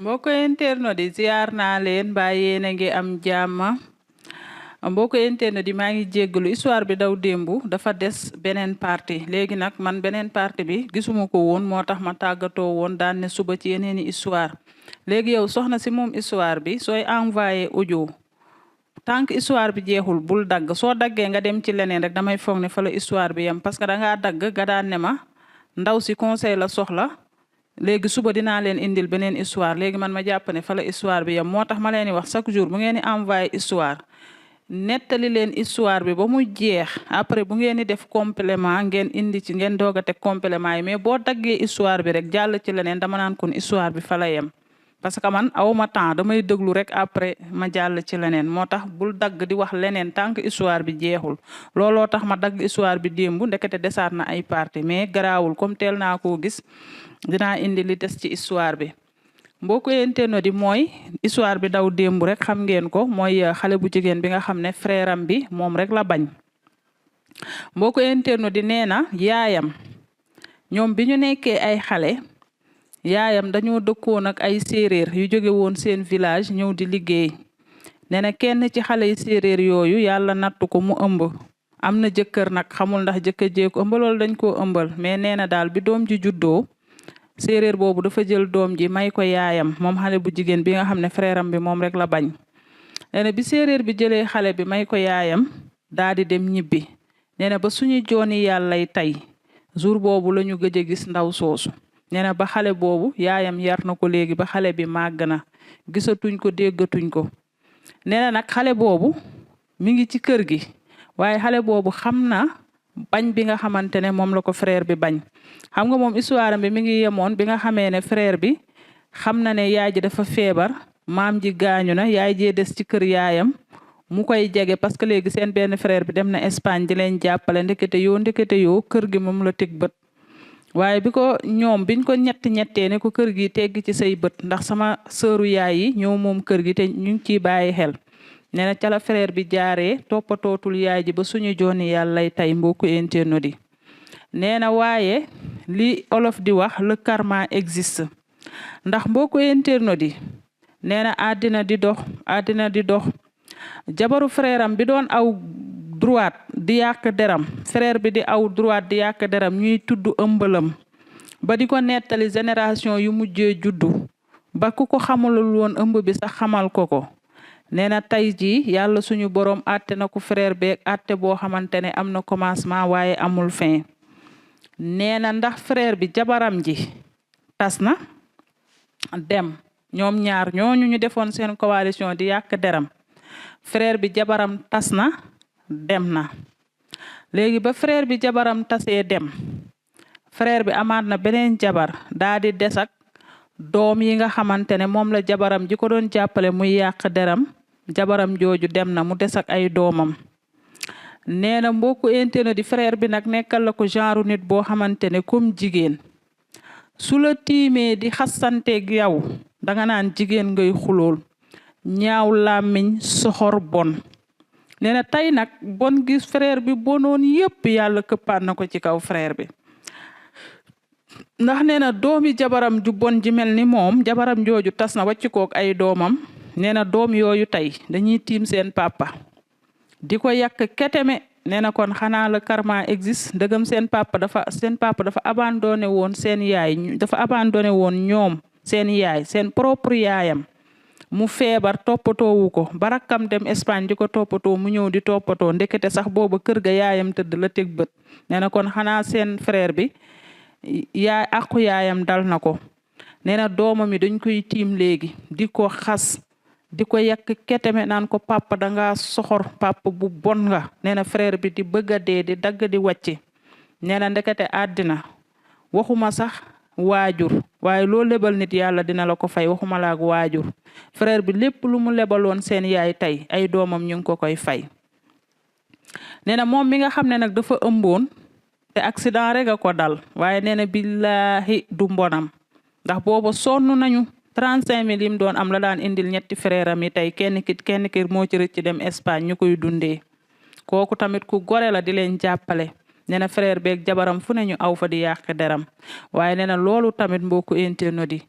mbokk internet di ziar naa leen mbaa yéen a ngi am jàmm mbokk internet di maa ngi jéggalu histoire bi daw démb dafa des beneen partie léegi nag man beneen partie bi gisuma ko woon moo tax ma tàggatoo woon daan ne suba ci yeneeni histoire léegi yow soxna si moom histoire bi sooy envoyé audio tant que histoire bi jeexul bul dagg soo daggee nga dem ci leneen rek damay foog ne fa la histoire bi yem parce que dangaa dagg ga daan ne ma ndaw si conseil la soxla léegi suba dinaa leen indil beneen histoire léegi man ma jàpp ne fa la histoire bi yem moo tax ma leen di wax chaque jour bu ngeen di envoyé histoire nettali leen histoire bi ba mu jeex après bu ngeen di def complément ngeen indi ci ngeen doog a teg complément yi mais boo daggee histoire bi rek jàll ci leneen dama naan kon histoire bi fa la yem parce que man awma temps damay déglu rek après ma jàll ci leneen moo tax bul dagg di wax leneen tant que histoire bi jeexul looloo tax ma dagg histoire bi démb ndekete desaat na ay partie mais garaawul comme teel naa koo gis dinaa indi li des ci histoire bi mbokk internet di mooy histoire bi daw démb rek xam ngeen ko mooy xale bu jigéen bi nga xam ne frère am bi moom rek la bañ mbokk internet di nee na yaayam ñoom bi ñu nekkee ay xale yaayam dañoo dëkkoon ak ay séeréer yu jóge woon seen village ñëw di liggéey nee na kenn ci xale yi séeréer yooyu yàlla nattu ko mu ëmb am na jëkkër nag xamul ndax jëkkër jee ko ëmbal wala dañ koo ëmbal mais nee na daal bi doom ji juddoo séeréer boobu dafa jël doom ji may ko yaayam moom xale bu jigéen bi nga xam ne frère am bi moom rek la bañ nee na bi séeréer bi jëlee xale bi may ko yaayam daa di dem ñibbi nee na ba suñu jooni yàllay tey jour boobu la ñu gëj a gis ndaw soosu nee na ba xale boobu yaayam yar na ko léegi ba xale bi màgg na gisatuñ ko déggatuñ ko nee na nag xale boobu mi ngi ci kër gi waaye xale boobu xam na bañ bi nga xamante ne moom la ko frère bi bañ xam nga moom histoire bi mi ngi yemoon bi nga xamee ne frère bi xam na ne yaay ji dafa feebar maam ji gaañu na yaay jee des ci kër yaayam mu koy jege parce que léegi seen benn frère bi dem na Espagne di leen jàppale ndekete yoo kër gi moom la teg bët waaye bi ko ñoom biñ ko ñettee ne ko kër gi tegg ci say bët ndax sama sëru yaay yi ñoo moom kër gi te ñu ngi ciy bàyyi xel nee na ca la frère bi jaaree toppatootul yaay ji ba suñu jooni yàllay tey mbokku internet yi nee na waaye li olof di wax le karma existe ndax mbokku internet yi nee na àddina di dox jabaru frère am bi doon aw droite di yàq deram frère bi di aw droite di yàq deram ñuy tudd ëmbalam ba di ko nettali génération yu mujjee juddu ba ku ko xamalul woon ëmb bi sax xamal ko nee na tey jii yàlla suñu borom àtte na ko frère beeg àtte boo xamante ne am na commencement waaye amul fin nee na ndax frère bi jabaram ji tas na dem ñoom ñaar ñooñu ñu defoon seen coalition di yàq deram frère bi jabaram tas na dem na léegi ba frère bi jabaram tasee dem frère bi amaat na beneen jabar daa di des ak doom yi nga xamante ne moom la jabaram ji ko doon jàppale muy yàq deram jabaram jooju dem na mu des ak ay doomam nee na mbokku internet di frère bi nag nekkal la ko genre nit boo xamante ne comme jigéen su la tiimee di xasanteeg yow danga naan jigéen ngay xulool ñaaw làmmiñ soxor bon nee na tey nag bon gis frère bi bonoon yépp yàlla këppaat na ko ci kaw frère bi ndax nee na doomi jabaram ju bon ji mel ni moom jabaram jooju tas na wàcc kook ay doomam nee na doom yooyu tey dañuy tiim seen papa di ko yàq keteme nee na kon xanaa la karma existe ndëgam seen papa dafa abandonné woon seen yaay dafa abandonné woon ñoom seen yaay seen propre yaayam mu feebar toppatoowu ko barakam dem Espagne di ko toppatoo mu ñëw di toppatoo ndekete sax booba kër ga yaayam tëdd la teg bët nee na kon xanaa seen frère bi yaay àqu yaayam dal na ko nee na doomam yi dañ koy tiim léegi di ko xas di ko yàq keteme naan ko papa danga soxor papa bu bon nga nee na frère bi di bëgg a dee di dagg di wàcce nee na ndekete àddina waxuma sax waajur waaye loo lebal nit yàlla dina la ko fay waxuma la ak waajur frère bi lépp lu mu lebaloon seen yaay tey ay doomam ñu ngi ko koy fay nee na moom mi nga xam ne nag dafa ëmboon te accident rek a ko dal waaye nee na billaahi du mbonam ndax booba sonn nañu 35 000 yim doon am la daan indil ñetti frère am yi tey kenn ki moo ci rëcc dem Espagne ñu koy dundee kooku tamit ku gore la di leen jàppale nee na frère beeg jabaram fu ne ñu aw fa di yàq deram waaye nee na loolu tamit mbokku internet yi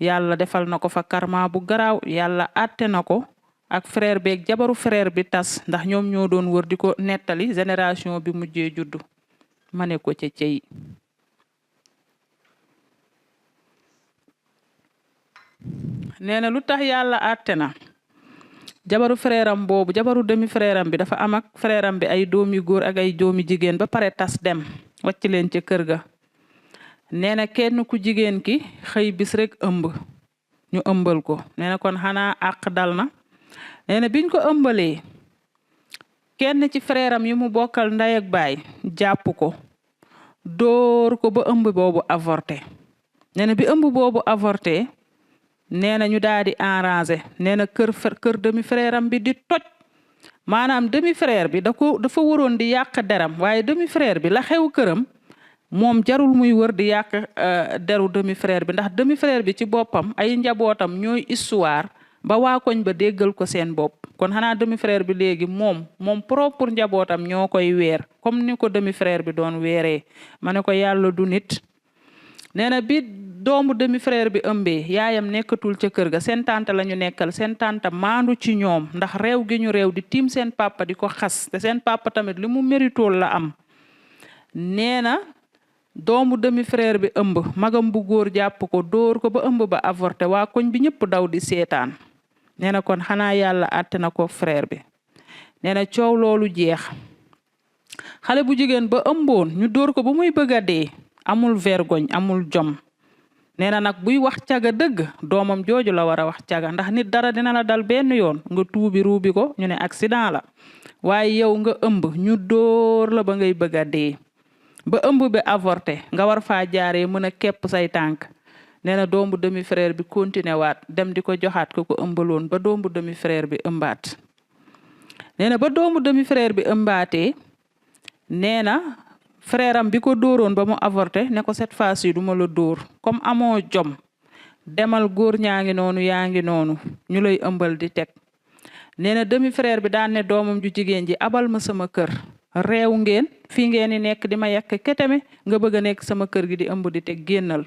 yàlla defal na ko fa karma bu garaaw yàlla àtte na ko ak frère beeg jabaru frère bi tas ndax ñoom ñoo doon wër di ko nettali génération bi mujjee juddu ma ne ko ca cey nee na lu tax yàlla àtte na jabaru frère am boobu jabaru demi frère am bi dafa am ak frère am bi ay doomi góor ak ay doomi jigéen ba pare tas dem wàcc leen ca kër ga nee na kenn ku jigéen ki xëy bis rek ëmb ñu ëmbal ko nee na kon xanaa àq dal na nee na biñ ko ëmbalee kenn ci frère am yi mu bokkal ndey ak baay jàpp ko dóor ko ba ëmb boobu avorté nee na bi ëmb boobu avorté nee na ñu daal di arrangé nee na kër demi frère am bi di toj maanaam demi frère bi dafa waroon di yàq deram waaye demi frère bi la xew këram moom jarul muy wër di yàq deru demi frère bi ndax demi frère bi ci boppam ay njabootam ñooy histoire ba waa koñ ba déggal ko seen bopp kon xanaa demi frère bi léegi moom propre njabootam ñoo koy weer comme ni ko demi frère bi doon weeree ma ne ko yàlla du nit nee na bi doomu demi frère bi ëmbee yaayam nekkatul ca kër ga seen tante la ñu nekkal seen tante maandu ci ñoom ndax réew gi ñu réew di tiim seen papa di ko xas te seen papa tamit li mu méritool la am nee na doomu demi frère bi ëmb magam bu góor jàpp ko dóor ko ba ëmb ba avorté waa koñ bi ñëpp daw di seetaan nee na kon xanaa yàlla àtte na ko frère bi nee na coow loolu jeex xale bu jigéen ba ëmboon ñu dóor ko ba muy bëgg a dee amul vergogne amul jom nee na nag buy wax caga dëgg doomam jooju la war a wax caga ndax nit dara dina la dal benn yoon nga tuubi ruubi ko ñu ne accident la waaye yow nga ëmb ñu dóor la ba ngay bëgg a dee ba ëmb bi avorté nga war faa jaaree mën a képp say tànk nee na doomu demi frère bi continué waat dem di ko joxaat ko ëmbaloon ba doomu demi frère bi ëmbaat nee na ba doomu demi frère bi ëmbaatee nee na frère am bi ko dóoroon ba mu avorté ne ko cette fois-ci duma la dóor comme amoo jom demal góor ñaa ngi noonu yaa ngi noonu ñu lay ëmbal di teg nee na demi frère bi daan ne doomam ju jigéen ji abal ma sama kër réew ngeen fii ngeen di nekk di ma yàq keteme nga bëgg a nekk sama kër gi di ëmb di teg génnal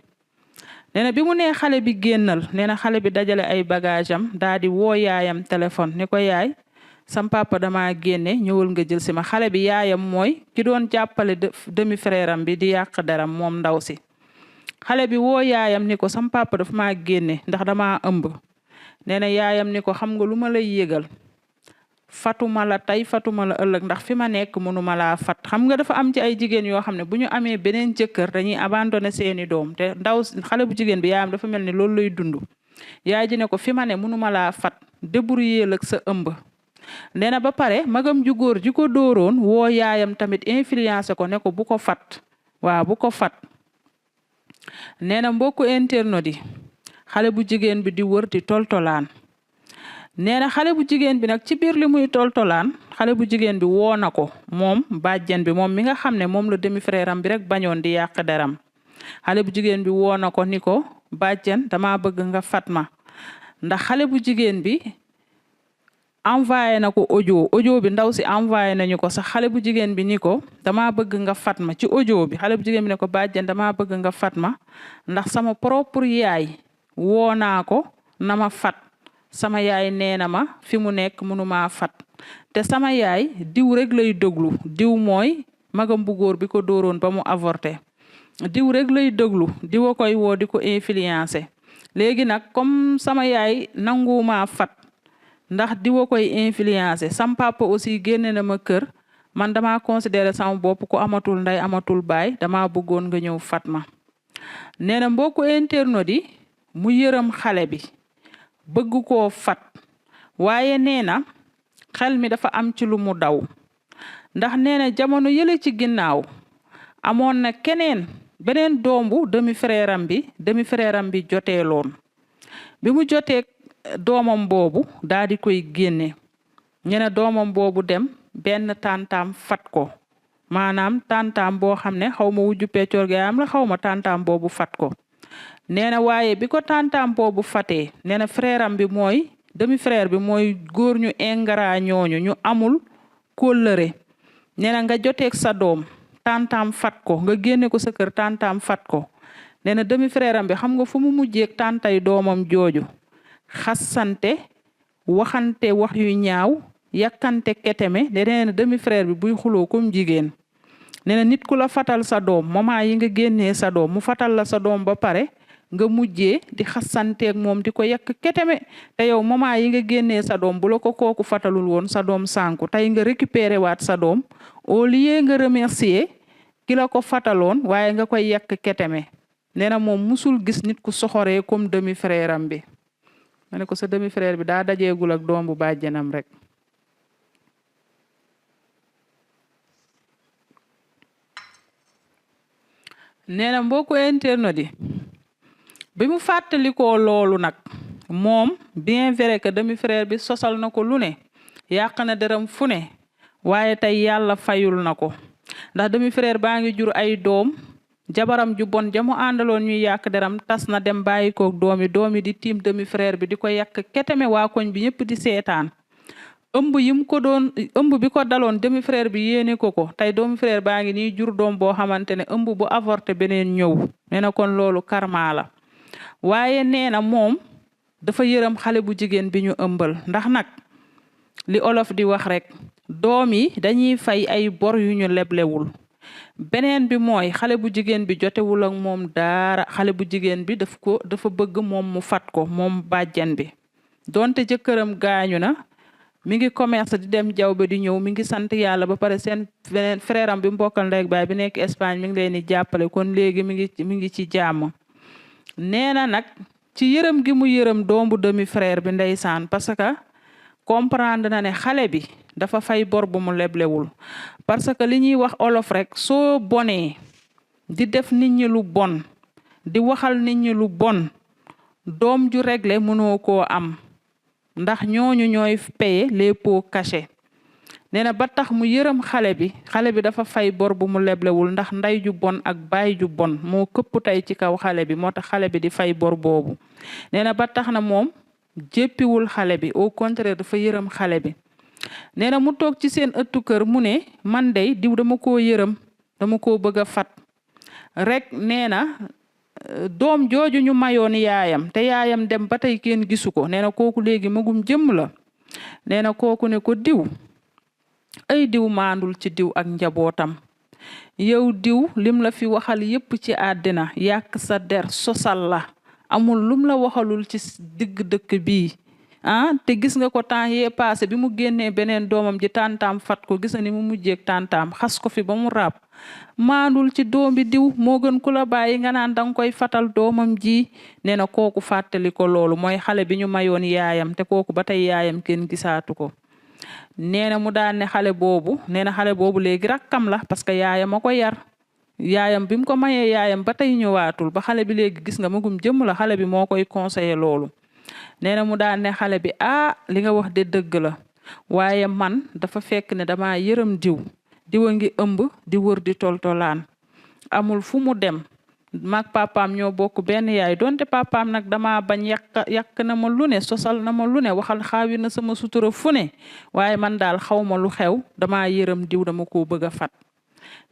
nee na bi mu nee xale bi génnal nee na xale bi dajale ay bagage am daa di woo yaayam téléphone ne ko yaay sam papa dama génne ñëwal nga jël si ma xale bi yaayam mooy ki doon jàppale demi frère am bi di yàq daram moom ndaw si xale bi woo yaayam ni ko sam papa dafa maa génne ndax dama ëmb nee na yaayam ni ko xam nga lu ma lay yëgal fatuma la tey fatuma la ëllëg ndax fi ma nekk mënuma laa fat xam nga dafa am ci ay jigéen yoo xam ne bu ñu amee beneen jëkkër dañuy abandonné seeni doom te xale bu jigéen bi yaayam dafa mel ni loolu lay dund yaay ji ne ko fi ma ne mënuma laa fat débrouiller ak sa ëmb nee na ba pare magam ju góor ji ko dóoroon woo yaayam tamit influencé ko ne ko bu ko fat waaw bu ko fat nee na mbokku internet yi xale bu jigéen bi di wër di toltolaan nee na xale bu jigéen bi nag ci biir li muy toltolaan xale bu jigéen bi woo na ko moom bàjjen bi moom mi nga xam ne moom la demi frère am bi rek bañoon di yàq deram xale bu jigéen bi woo na ko ni ko bàjjen dama bëgg nga fat ma ndax xale bu jigéen bi envoyé na ko audio bi ndaw si envoyé nañu ko sax xale bu jigéen bi ni ko dama bëgg nga fat ma ci audio bi xale bu jigéen bi ne ko bàjjen dama bëgg nga fat ma ndax sama propre yaay woo naa ko na ma fat sama yaay nee na ma fi mu nekk mënumaa fat te sama yaay diw rek lay déglu diw mooy magam bu góor bi ko dóoroon ba mu avorté diw rek lay déglu diw a koy woo di ko influencé léegi nag comme sama yaay nangumaa fat ndax diwa koy influencé sam papa aussi génne na ma kër man dama considéré sama bopp ko amatul nday amatul baay dama bëggoon nga ñëw fat ma nee na mbokku internautes yi mu yërëm xale bi bëgg koo fat waaye nee na xel mi dafa am ci lu mu daw ndax nee na jamono yële ci ginnaaw amoon na beneen doombu demi frère am bi joteeloon bi mu jotee doomam boobu daa di koy génne ñene doomam boobu dem benn tantaam fat ko maanaam tantaam boo xam ne xaw ma wujju peccoor ga am la xaw ma tantaam boobu fat ko nee na waaye bi ko tantaam boobu fatee nee na frère am bi mooy demi frère bi mooy góor ñu ingrat ñooñu ñu amul kóllëre nee na nga joteeg sa doom tantaam fat ko nga génne ko sa kër tantaam fat ko nee na demi frère am bi xam nga fu mu mujjeeg tàntay doomam jooju xassante waxante wax yu ñaaw yàkkante keteme nee na demi frère bi buy xuloo comme jigéen nee na nit ku la fatal sa doom moment yi nga génnee sa doom mu fatal la sa doom ba pare nga mujjee di xasanteeg moom di ko yàq keteme te yow moment yi nga génnee sa doom bu la ko kooku fatalul woon sa doom sànku tey nga récupéré waat sa doom au lieu nga remercier ki la ko fataloon waaye nga koy yàq keteme nee na moom musul gis nit ku soxoree comme demi frère am bi ma ne ko sa demi frère bi daa dajeegul ak doom bu bàjjanam rek. nee na mbokku internet yi bi mu fàttalikoo loolu nag moom bien vrai que demi frère bi sosal na ko lu ne yàq na dërëm fu ne waaye tey yàlla fayul na ko ndax demi frère baa ngi jur ay doom jabaram ju bon jamu àndaloon ñuy yàq deram tas na dem bàyyi ko doomi di tiim demi frère bi di ko yàq keteme waa koñ bi ñëpp di seetaan ëmb bi ko daloon demi frère bi yéene ko tey doomi frère baa ngi nii jur doom boo xamante ne ëmb bu avorté beneen ñëw nee na kon loolu karma la waaye nee na moom dafa yërëm xale bu jigéen bi ñu ëmbal ndax nag li olof di wax rek doom yi dañuy fay ay bor yu ñu leblewul beneen bi mooy xale bu jigéen bi jotewul ak moom dara xale bu jigéen bi dafa bëgg moom mu fat ko moom bàjjan bi donte jëkkëram gaañu na mi ngi commerce di dem jaw ba di ñëw mi ngi sant yàlla ba pare seen beneen frère am bi mbokkal ndey ak baay bi nekk Espagne mi ngi leen di jàppale kon léegi mi ngi ci jàmm nee na nag ci yërëm gi mu yërëm doomu demi frère bi ndeysaan parce que comprendre na ne xale bi dafa fay bor bu mu leblewul parce que li ñuy wax olof rek soo bonee di def nit ñi lu bon di waxal nit ñi lu bon doom ju réglé mënoo koo am ndax ñooñu ñooy payer les pots cachés nee na ba tax mu yërëm xale bi dafa fay bor bu mu leblewul ndax ndey ju bon ak baay ju bon moo këpp tey ci kaw xale bi moo tax xale bi di fay bor boobu nee na ba tax na moom jéppiwul xale bi au contraire dafa yërëm xale bi nee na mu toog ci seen ëttu kër mu ne man dey diw dama koo yërëm dama koo bëgg a fat rek nee na doom jooju ñu mayoon yaayam te yaayam dem ba tey kenn gisu ko nee na kooku léegi magum jëmm la nee na kooku ne ko diw ay diw maandul ci diw ak njabootam yow diw lim la fi waxal yépp ci àddina yàq sa der sosal la amul lum la waxalul ci digg dëkk bii te gis nga ko temps yee passé bi mu génnee beneen doomam ji tàntaam fat ko gis na ni mu mujjeeg tàntaam xas ko fi ba mu raab maandul ci doomi diw moo gën ku la bàyyi nga naan danga koy fatal doomam ji nee na kooku fàttali ko loolu mooy xale bi ñu mayoon yaayam te kooku ba tey yaayam kenn gisaatu ko nee na mu daan ne xale boobu léegi rakkam la parce que yaayam a ko yar yaayam bi mu ko mayee yaayam ba tey ñëwaatul ba xale bi léegi gis nga magum jëmm la xale bi moo koy conseiller loolu nee na mu daan ne xale bi li nga wax de dëgg la waaye man dafa fekk ne dama yërëm diwa ngi ëmb di wër di toltolaan amul fu mu dem mag papaam ñoo bokk benn yaay donte papaam nag dama bañ yàq na ma lu ne sosal na ma lu ne waxal xaawi na sama sutura fu ne waaye man daal xaw ma lu xew dama yërëm diw dama koo bëgg a fat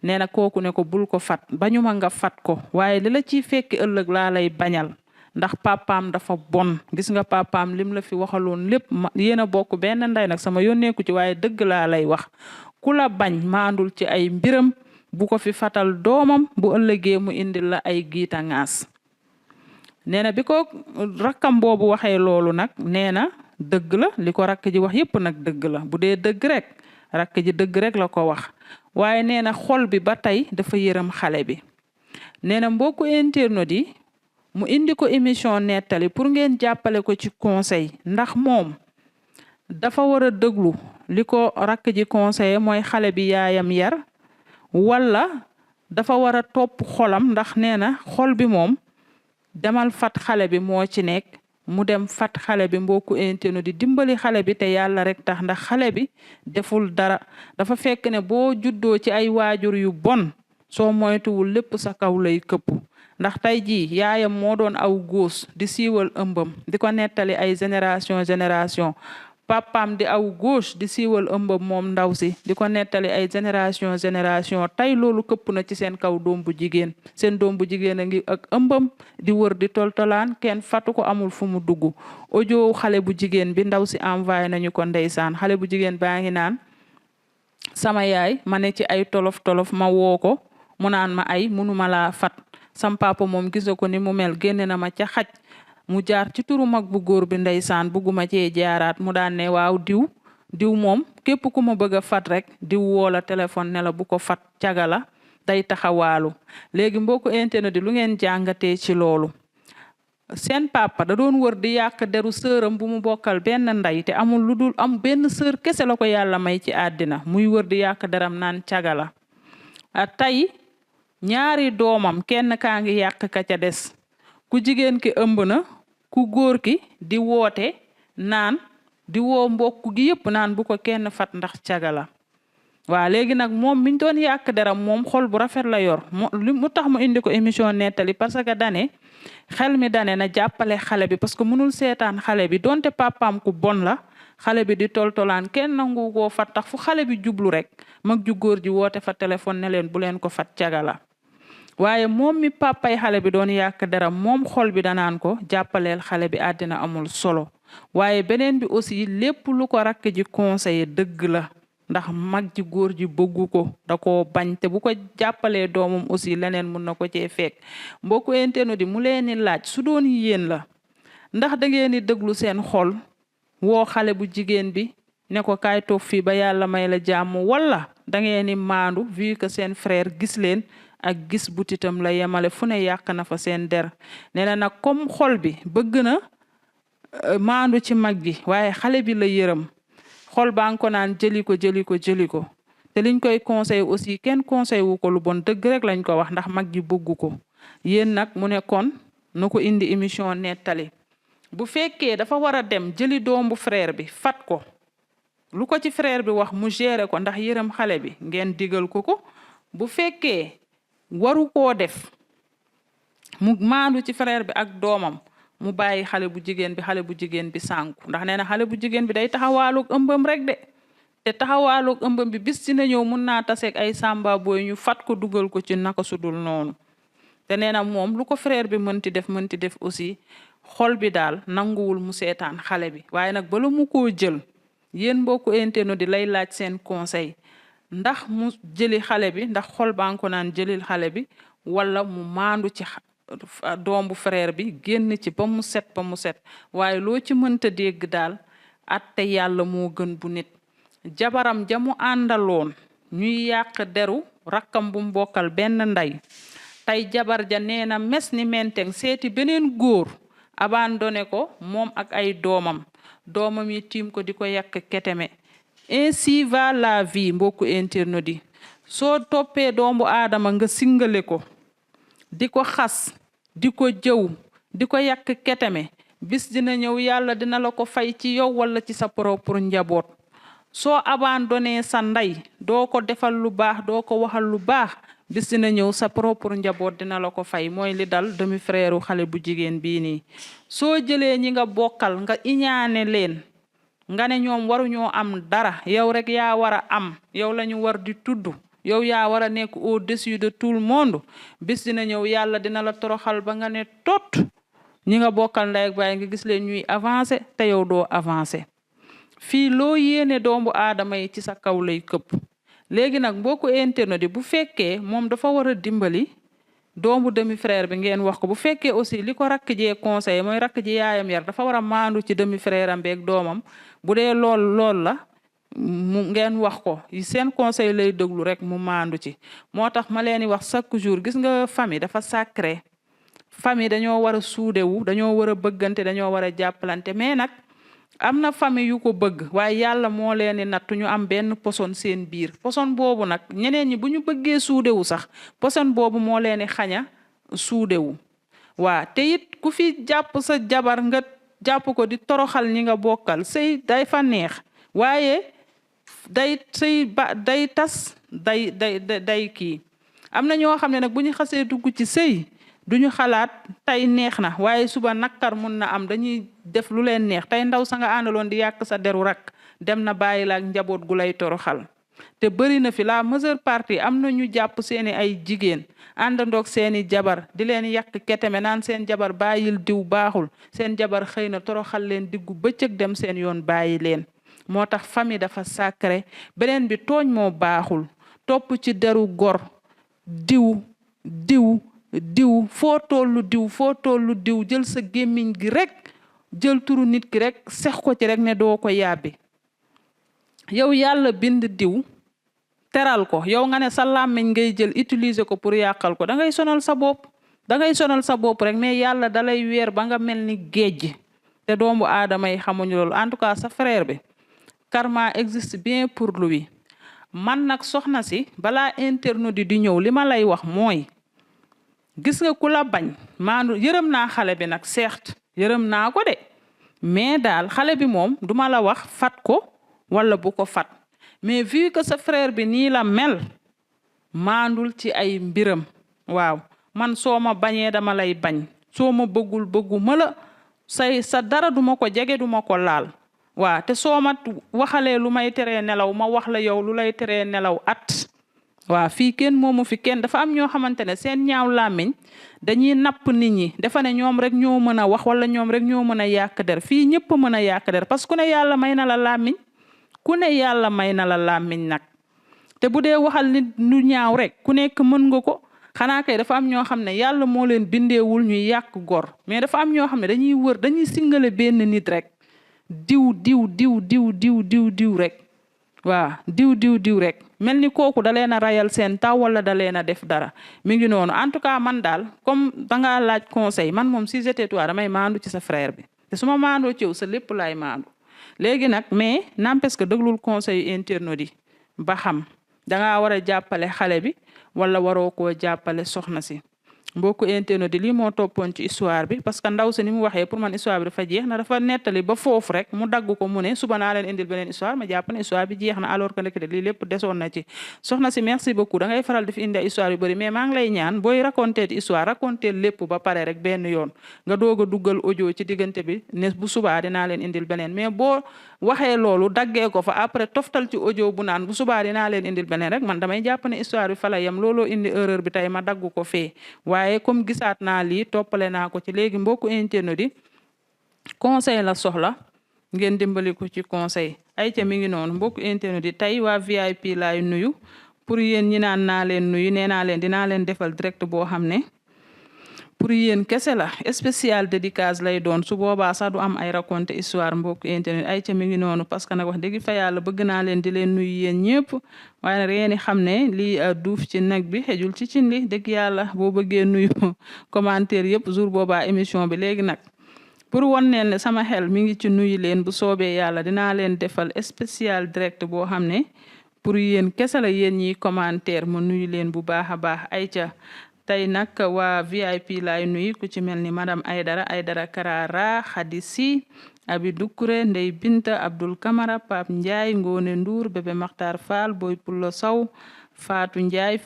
nee na kooku ne ko bul ko fat bañu ma nga fat ko waaye li la ciy fekki ëllëg laa lay bañal ndax papaam dafa bon gis nga papaam lim la fi waxaloon lépp yéen a bokk benn ndey nag sama yónneeku ci waaye dëgg laa lay wax ku la bañ maandul ci ay mbiram bu ko fi fatal doomam bu ëllëgee mu indil la ay giita ngaas nee na bi ko rakkam boobu waxee loolu nag nee na dëgg la li ko rakk ji wax yépp nag dëgg la bu dee dëgg rek rakk ji dëgg rek la ko wax waaye nee na xol bi ba tey dafa yërëm xale bi nee na mbokku internautes yi mu indi ko émission nettali pour ngeen jàppale ko ci conseil ndax moom dafa war a déglu li ko rakk ji conseillé mooy xale bi yaayam yar wala dafa war a topp xolam ndax nee na xol bi moom demal fat xale bi moo ci nekk mu dem fat xale bi mbokku internet di dimbali xale bi te yàlla rek tax ndax xale bi deful dara dafa fekk ne boo juddoo ci ay waajur yu bon soo moytuwul lépp sa kaw lay këpp ndax tey jii yaayam moo doon aw góos di siiwal ëmbam di ko nettali ay génération papaam di aw gauche di siiwal ëmbam moom ndaw si di ko nettali ay génération tey loolu këpp na ci seen kaw doom bu jigéen seen doom bu jigéen a ngi ak ëmbam di wër di toltolaan kenn fatu ko amul fu mu dugg audio xale bu jigéen bi ndaw si envoyé nañu ko ndeysaan xale bu jigéen baa ngi naan sama yaay ma ne ci ay tolof ma woo ko mu naan ma ay munuma laa fat sam papa moom gisa ko ni mu mel génne na ma ca xaj mu jaar ci turu mag bu góor bi ndeysaan bugguma cee jaaraat mu daan ne waaw diw moom képp ku ma bëgg a fat rek diw woo la téléphone ne la bu ko fat caga la day taxawaalu léegi mbokku internet di lu ngeen jàngatee ci loolu seen papa da doon wër di yàq deru sëram bu mu bokkal benn ndey te amul lu dul am benn sër kese la ko yàlla may ci àddina muy wër di yàq deram naan caga la tey ñaari doomam kenn kaa ngi yàq ka ca des ku jigéen ki ëmb na ku góor ki di woote naan di woo mbokk gi yëpp naan bu ko kenn fat ndax caga la waa léegi nag moom miñ doon yàq deram moom xol bu rafet la yor mu tax mu indi ko émission nettali parce que dane xel mi dane na jàppale xale bi parce que mënul seetaan xale bi donte papaam ku bon la xale bi di toltolaan kenn nangu koo fat tax fu xale bi jublu rek mag ju góor ji woote fa téléphone ne leen bu leen ko fat caga la waaye moom mi papay xale bi doon yàq deram moom xol bi danaan ko jàppaleel xale bi àddina amul solo waaye beneen bi aussi lépp lu ko rakk ji conseillé dëgg la ndax mag ji góor ji bëggu ko da koo bañ te bu ko jàppalee doomam aussi leneen mun na ko cee fekk mbokku internet di mu leen di laaj su doon yéen la ndax da ngeen di déglu seen xol woo xale bu jigéen bi ne ko kaay toog fii ba yàlla may la jàmm wala da ngeen di maandu vu que seen frère gis leen ak gis butitam la yemale fu ne yàq na fa seen der nee na nag comme xol bi bëgg na maandu ci mag ji waaye xale bi la yërëm xol baa ngi ko naan jëli ko te liñ koy conseil aussi kenn conseil wu ko lu bon dëgg rek lañ ko wax ndax mag ji bëggu ko yéen nag mu ne kon na ko indi émission nettali bu fekkee dafa war a dem jëli doomu frère bi fat ko lu ko ci frère bi wax mu gérer ko ndax yërëm xale bi ngeen digal ko bu fekkee waru koo def mu maandu ci frère bi ak doomam mu bàyyi xale bu jigéen bi sànku ndax nee na xale bu jigéen bi day taxawaalug ëmbam rek de te taxawaalug ëmbam bi bis dina ñëw mun naa taseeg ay samba boy ñu fat ko dugal ko ci naka sudul noonu te nee na moom lu ko frère bi mënti def aussi xol bi daal nanguwul mu seetaan xale bi waaye nag bala mu koo jël yéen mbokku internet di lay laaj seen conseil ndax mu jëli xale bi ndax xol baa ngi ko naan jëlil xale bi wala mu maandu ci doom bu frère bi génn ci ba mu set waaye loo ci mënta dégg daal atte yàlla moo gën bu nit jabaram ja mu àndaloon ñuy yàq deru rakkam bu mu bokkal benn ndey tey jabar ja nee na mes ni menteng seeti beneen góor abandonné ko moom ak ay doomam yi tiim ko di ko yàq keteme ainsi va la vie mbokku internet yi soo toppee doomu aadama nga singale ko di ko xas di ko jëw di ko yàq keteme bis dina ñëw yàlla dina la ko fay ci yow wala ci sa propre njaboot soo abandonné sa ndey doo ko defal lu baax doo ko waxal lu baax bis dina ñëw sa propre njaboot dina la ko fay mooy li dal demi frère xale bu jigéen bii nii soo jëlee ñi nga bokkal nga iñaane leen nga ne ñoom waruñoo am dara yow rek yaa war a am yow la ñu war di tudd yow yaa war a nekk au-dessus de tout le monde bis dina ñëw yàlla dina la toroxal ba nga ne tot ñi nga bokkal ndey ak baay nga gis leen ñuy avancer te yow doo avancer fii loo yéene doomu aadama yi ci sa kaw lay këpp léegi nag mbokku internet yi bu fekkee moom dafa war a dimbali doomu demi frère bi ngeen wax ko bu fekkee aussi li ko rakk jee conseil mooy rakk ji yaayam yar dafa war a maandu ci demi frère am beeg doomam bu dee lool la mu ngeen wax ko seen conseil lay déglu rek mu maandu ci moo tax ma leen di wax chaque jour gis nga famille dafa sacré famille dañoo war a suudewu dañoo war a bëggante dañoo war a jàppalante mais nag am na famille yu ko bëgg waaye yàlla moo leen di nattu ñu am benn poson seen biir poson boobu nag ñeneen ñi bu ñu bëggee suudewu sax poson boobu moo leen di xaña suudewu waa te it ku fi jàpp sa jabar nga jàpp ko di toroxal ñi nga bokkal sëy day fa neex waaye day sëy ba day tas day kii am na ñoo xam ne nag bu ñu xasee dugg ci sëy duñu xalaat tey neex na waaye suba nakkar mun na am dañuy def lu leen neex tey ndaw sa nga àndaloon di yàq sa deru rak dem na bàyyi la ak njaboot gu lay toroxal te bëri na fi la majeure partie am na ñu jàpp seeni ay jigéen àndandoog seeni jabar di leen yàq keteme naan seen jabar bàyyil diw baaxul seen jabar xëy na toroxal leen diggu bëccëg dem seen yoon bàyyi leen moo tax famille dafa sacré beneen bi tooñ moo baaxul topp ci deru gor diw foo tollu diw jël sa gémmiñ gi rek jël turu nit ki rek sex ko ci rek ne doo ko yàbbi yow yàlla bind diw teral ko yow nga ne sa làmmiñ ngay jël utiliser ko pour yàqal ko da ngay sonal sa bopp rek mais yàlla dalay weer ba nga mel ni géej te doomu aadama yi xamuñu loolu en tout cas sa frère bi karma existe bien pour lui man nag soxna si balaa internaute di ñëw li ma lay wax mooy gis nga ku la bañ maandu yërëm naa xale bi nag certes yërëm naa ko de mais daal xale bi moom duma la wax fat ko wala bu ko fat mais vu que sa frère bi nii la mel maandul ci ay mbiram waaw man soo ma bañee dama lay bañ soo ma bëggu ma la sa dara duma ko jege duma ko laal waaw te soo ma waxalee lu may teree nelaw ma wax la yow lu lay teree nelaw at waaw fii kenn moomu fi kenn dafa am ñoo xamante ne seen ñaaw làmmiñ dañuy napp nit ñi dafa ne ñoom rek ñoo mën a wax wala ñoom rek ñoo mën a yàq der fii ñëpp mën a yàq der parce que ku ne yàlla may na la làmmiñ nag te bu dee waxal nit lu ñaaw rek ku nekk mën nga ko xanaa kay dafa am ñoo xam ne yàlla moo leen bindeewul ñuy yàq gor mais dafa am ñoo xam ne dañuy singale benn nit rek diw rek waaw diw rek mel ni kooku da leen a rayal seen taw wala da leen a def dara mi ngi noonu en tout cas man daal comme dangaa laaj conseil man moom si j'étais toi damay maandu ci sa frère bi te su ma maandoo ci yow sa lépp laay maandu léegi nag mais n'empêche que déglul conseil internaute yi ba xam dangaa war a jàppale xale bi wala waroo koo jàppale soxna si mbokku internaute di lii moo toppoon ci histoire bi parce que ndaw si ni mu waxee pour man histoire bi dafa jeex na dafa nettali ba foofu rek mu dagg ko mu ne suba naa leen indil beneen histoire ma jàpp ne histoire bi jeex na alors que ndekete lii lépp desoon na ci soxna si merci beaucoup da ngay faral di fi indi histoire yu bëri mais maa ngi lay ñaan booy raconter histoire raconter lépp ba pare rek benn yoon nga doog a duggal audio ci diggante bi ne bu subaa dinaa leen indil beneen mais boo waxee loolu daggee ko fa après toftal ci audio bu naan bu subaa dinaa leen indil beneen rek man damay jàpp ne histoire bi fa la yem looloo indi erreur bi tey ma dagg ko fee waaye comme gisaat naa lii toppale naa ko ci léegi mbokku internaute di conseil la soxla ngeen dimbali ko ci conseil ay ca mi ngi noonu mbokku internaute di tey waa VIP laay nuyu pour yéen ñi naan naa leen nuyu nee naa leen dinaa leen defal direct boo xam ne pour yéen kese la spécial dédicace lay doon su boobaa sax du am ay raconter histoire mbokk internet ay ca mi ngi noonu parce que nag wax dëgg fa yàlla bëgg naa leen di leen nuyu yéen ñëpp waaye nag yéen xam ne lii duuf ci nag bi xejul ci cin li dëgg yàlla boo bëggee nuyu commentaire yëpp jour boobaa émission bi léegi nag pour won neen ne sama xel mi ngi ci nuyu leen bu soobee yàlla dinaa leen defal spécial direct boo xam ne pour yéen kese la yéen ñiy commentaire mu nuyu leen bu baax a baax ay ca tey nag waa VIP laay nuyu ku ci mel ni madame Aydara Karara Khady Sy Abi Dukure Ndey Binta Abdul Kamara Pape Ndiaye Ngone Ndour Bébé Makhtar Fall Boy Pullo Sow Fatou Ndiaye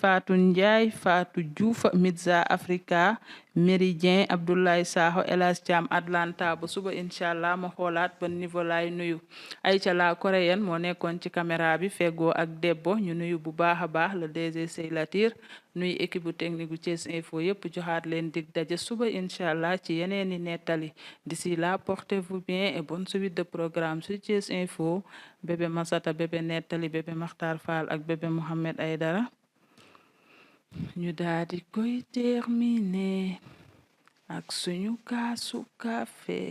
Fatou Diouf Midza Africa Méridien Abdoulaye Sakho Elas Thiam Atlanta ba suba inchallah ma xoolaat ban niveau laay nuyu Aïcha la coréenne moo nekkoon ci caméra bi feggoo ak Debbo ñu nuyu bu baax a baax le DG Sey Latir nuyu équipe bu technique bu Thiès Info yëpp joxaat leen dig daje suba inchallah ci yeneeni nettali d'ici là portez-vous bien et bonne suite de programme sur Thiès Info bébé Masata bébé nettali bébé Makhtar Fall ak bébé Mohamed Aydara ñu daal di koy terminer ak suñu kaasu café